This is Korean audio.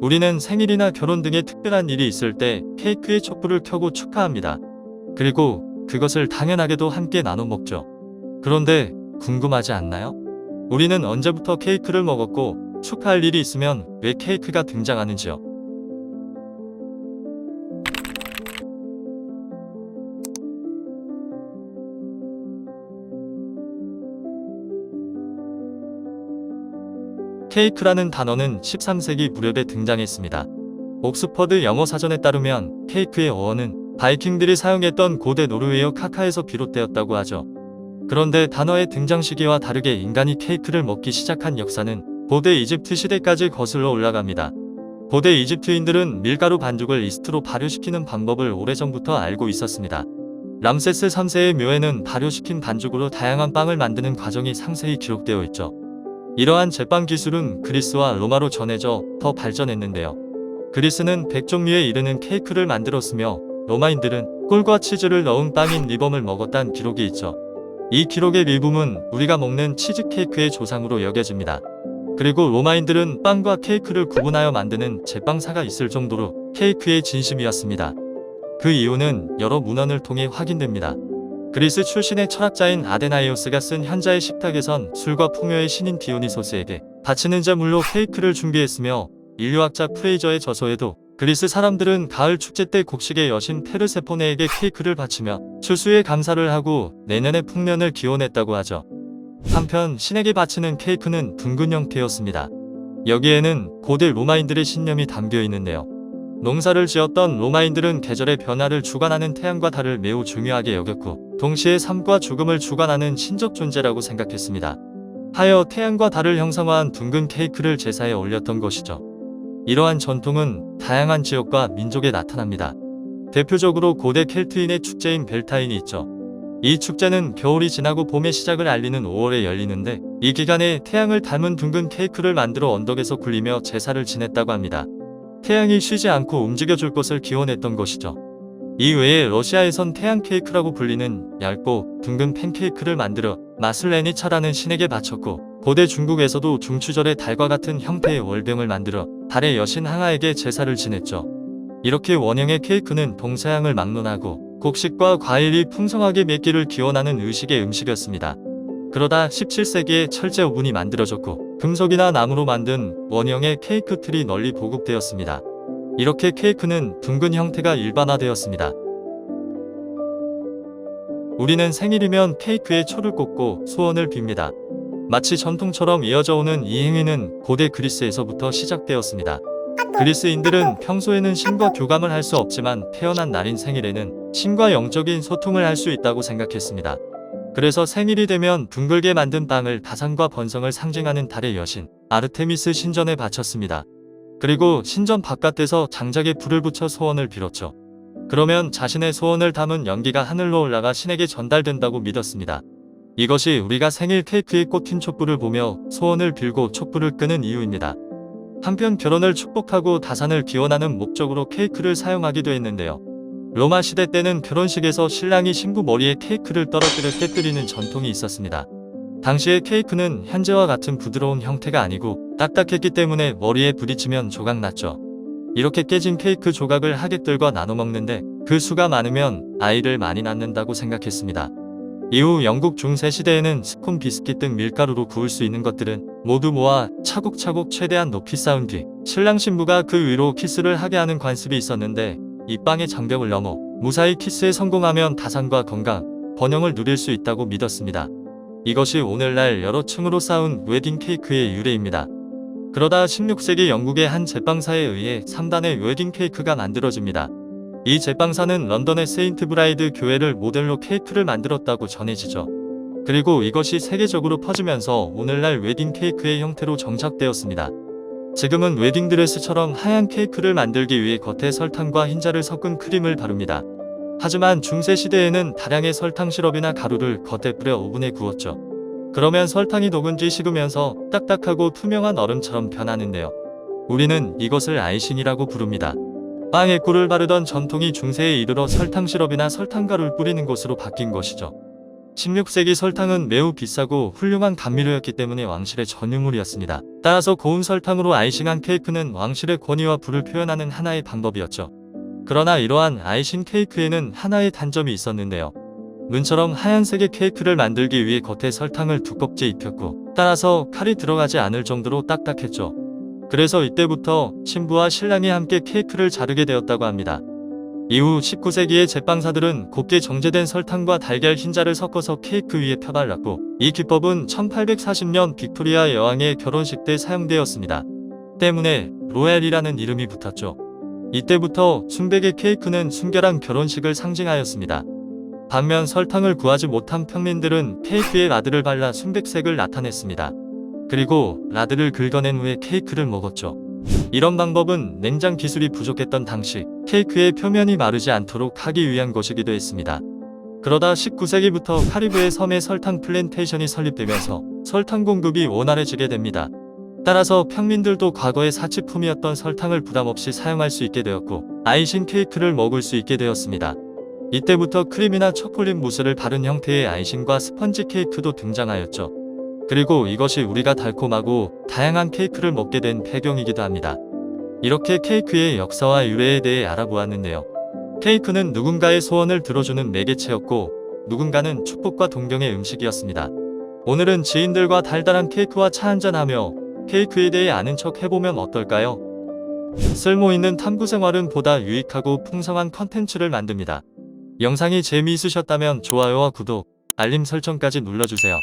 우리는 생일이나 결혼 등의 특별한 일이 있을 때 케이크에 촛불을 켜고 축하합니다. 그리고 그것을 당연하게도 함께 나눠 먹죠. 그런데 궁금하지 않나요? 우리는 언제부터 케이크를 먹었고 축하할 일이 있으면 왜 케이크가 등장하는지요? 케이크라는 단어는 13세기 무렵에 등장했습니다. 옥스퍼드 영어 사전에 따르면 케이크의 어원은 바이킹들이 사용했던 고대 노르웨어 카카에서 비롯되었다고 하죠. 그런데 단어의 등장 시기와 다르게 인간이 케이크를 먹기 시작한 역사는 고대 이집트 시대까지 거슬러 올라갑니다. 고대 이집트인들은 밀가루 반죽을 이스트로 발효시키는 방법을 오래전부터 알고 있었습니다. 람세스 3세의 묘에는 발효시킨 반죽으로 다양한 빵을 만드는 과정이 상세히 기록되어 있죠. 이러한 제빵 기술은 그리스와 로마로 전해져 더 발전했는데요. 그리스는 100종류에 이르는 케이크를 만들었으며 로마인들은 꿀과 치즈를 넣은 빵인 리범을 먹었다는 기록이 있죠. 이 기록의 일부는 우리가 먹는 치즈케이크의 조상으로 여겨집니다. 그리고 로마인들은 빵과 케이크를 구분하여 만드는 제빵사가 있을 정도로 케이크의 진심이었습니다. 그 이유는 여러 문헌을 통해 확인됩니다. 그리스 출신의 철학자인 아데나이오스가 쓴 현자의 식탁에선 술과 풍요의 신인 디오니소스에게 바치는 제물로 케이크를 준비했으며 인류학자 프레이저의 저서에도 그리스 사람들은 가을 축제 때 곡식의 여신 페르세포네에게 케이크를 바치며 추수에 감사를 하고 내년의 풍년을 기원했다고 하죠. 한편 신에게 바치는 케이크는 둥근 형태였습니다. 여기에는 고대 로마인들의 신념이 담겨 있는데요. 농사를 지었던 로마인들은 계절의 변화를 주관하는 태양과 달을 매우 중요하게 여겼고 동시에 삶과 죽음을 주관하는 신적 존재라고 생각했습니다. 하여 태양과 달을 형상화한 둥근 케이크를 제사에 올렸던 것이죠. 이러한 전통은 다양한 지역과 민족에 나타납니다. 대표적으로 고대 켈트인의 축제인 벨타인이 있죠. 이 축제는 겨울이 지나고 봄의 시작을 알리는 5월에 열리는데 이 기간에 태양을 닮은 둥근 케이크를 만들어 언덕에서 굴리며 제사를 지냈다고 합니다. 태양이 쉬지 않고 움직여줄 것을 기원했던 것이죠. 이 외에 러시아에선 태양 케이크라고 불리는 얇고 둥근 팬케이크를 만들어 마슬레니차라는 신에게 바쳤고 고대 중국에서도 중추절에 달과 같은 형태의 월병을 만들어 달의 여신 항아에게 제사를 지냈죠. 이렇게 원형의 케이크는 동서양을 막론하고 곡식과 과일이 풍성하게 맺기를 기원하는 의식의 음식이었습니다. 그러다 17세기에 철제 오븐이 만들어졌고 금속이나 나무로 만든 원형의 케이크 틀이 널리 보급되었습니다. 이렇게 케이크는 둥근 형태가 일반화되었습니다. 우리는 생일이면 케이크에 초를 꽂고 소원을 빕니다. 마치 전통처럼 이어져 오는 이 행위는 고대 그리스에서부터 시작되었습니다. 그리스인들은 평소에는 신과 교감을 할 수 없지만 태어난 날인 생일에는 신과 영적인 소통을 할 수 있다고 생각했습니다. 그래서 생일이 되면 둥글게 만든 빵을 다산과 번성을 상징하는 달의 여신 아르테미스 신전에 바쳤습니다. 그리고 신전 바깥에서 장작에 불을 붙여 소원을 빌었죠. 그러면 자신의 소원을 담은 연기가 하늘로 올라가 신에게 전달된다고 믿었습니다. 이것이 우리가 생일 케이크에 꽂힌 촛불을 보며 소원을 빌고 촛불을 끄는 이유입니다. 한편 결혼을 축복하고 다산을 기원하는 목적으로 케이크를 사용하기도 했는데요. 로마 시대 때는 결혼식에서 신랑이 신부 머리에 케이크를 떨어뜨려 깨뜨리는 전통이 있었습니다. 당시의 케이크는 현재와 같은 부드러운 형태가 아니고 딱딱했기 때문에 머리에 부딪히면 조각났죠. 이렇게 깨진 케이크 조각을 하객들과 나눠 먹는데 그 수가 많으면 아이를 많이 낳는다고 생각했습니다. 이후 영국 중세 시대에는 스콘, 비스킷 등 밀가루로 구울 수 있는 것들은 모두 모아 차곡차곡 최대한 높이 쌓은 뒤 신랑 신부가 그 위로 키스를 하게 하는 관습이 있었는데 이 빵의 장벽을 넘어 무사히 키스에 성공하면 다산과 건강, 번영을 누릴 수 있다고 믿었습니다. 이것이 오늘날 여러 층으로 쌓은 웨딩 케이크의 유래입니다. 그러다 16세기 영국의 한 제빵사에 의해 3단의 웨딩 케이크가 만들어집니다. 이 제빵사는 런던의 세인트 브라이드 교회를 모델로 케이크를 만들었다고 전해지죠. 그리고 이것이 세계적으로 퍼지면서 오늘날 웨딩 케이크의 형태로 정착되었습니다. 지금은 웨딩드레스처럼 하얀 케이크를 만들기 위해 겉에 설탕과 흰자를 섞은 크림을 바릅니다. 하지만 중세시대에는 다량의 설탕 시럽이나 가루를 겉에 뿌려 오븐에 구웠죠. 그러면 설탕이 녹은 뒤 식으면서 딱딱하고 투명한 얼음처럼 변하는데요. 우리는 이것을 아이싱이라고 부릅니다. 빵에 꿀을 바르던 전통이 중세에 이르러 설탕 시럽이나 설탕가루를 뿌리는 것으로 바뀐 것이죠. 16세기 설탕은 매우 비싸고 훌륭한 감미료였기 때문에 왕실의 전유물이었습니다. 따라서 고운 설탕으로 아이싱한 케이크는 왕실의 권위와 부를 표현하는 하나의 방법이었죠. 그러나 이러한 아이싱 케이크에는 하나의 단점이 있었는데요. 눈처럼 하얀색의 케이크를 만들기 위해 겉에 설탕을 두껍게 입혔고, 따라서 칼이 들어가지 않을 정도로 딱딱했죠. 그래서 이때부터 신부와 신랑이 함께 케이크를 자르게 되었다고 합니다. 이후 19세기의 제빵사들은 곱게 정제된 설탕과 달걀 흰자를 섞어서 케이크 위에 펴발랐고, 이 기법은 1840년 빅토리아 여왕의 결혼식 때 사용되었습니다. 때문에 로얄이라는 이름이 붙었죠. 이때부터 순백의 케이크는 순결한 결혼식을 상징하였습니다. 반면 설탕을 구하지 못한 평민들은 케이크에 라드를 발라 순백색을 나타냈습니다. 그리고 라드를 긁어낸 후에 케이크를 먹었죠. 이런 방법은 냉장 기술이 부족했던 당시 케이크의 표면이 마르지 않도록 하기 위한 것이기도 했습니다. 그러다 19세기부터 카리브해 섬에 설탕 플랜테이션이 설립되면서 설탕 공급이 원활해지게 됩니다. 따라서 평민들도 과거의 사치품이었던 설탕을 부담없이 사용할 수 있게 되었고, 아이싱 케이크를 먹을 수 있게 되었습니다. 이때부터 크림이나 초콜릿 무스를 바른 형태의 아이싱과 스펀지 케이크도 등장하였죠. 그리고 이것이 우리가 달콤하고 다양한 케이크를 먹게 된 배경이기도 합니다. 이렇게 케이크의 역사와 유래에 대해 알아보았는데요. 케이크는 누군가의 소원을 들어주는 매개체였고, 누군가는 축복과 동경의 음식이었습니다. 오늘은 지인들과 달달한 케이크와 차 한잔하며 케이크에 대해 아는 척 해보면 어떨까요? 쓸모있는 탐구생활은 보다 유익하고 풍성한 컨텐츠를 만듭니다. 영상이 재미있으셨다면 좋아요와 구독, 알림 설정까지 눌러주세요.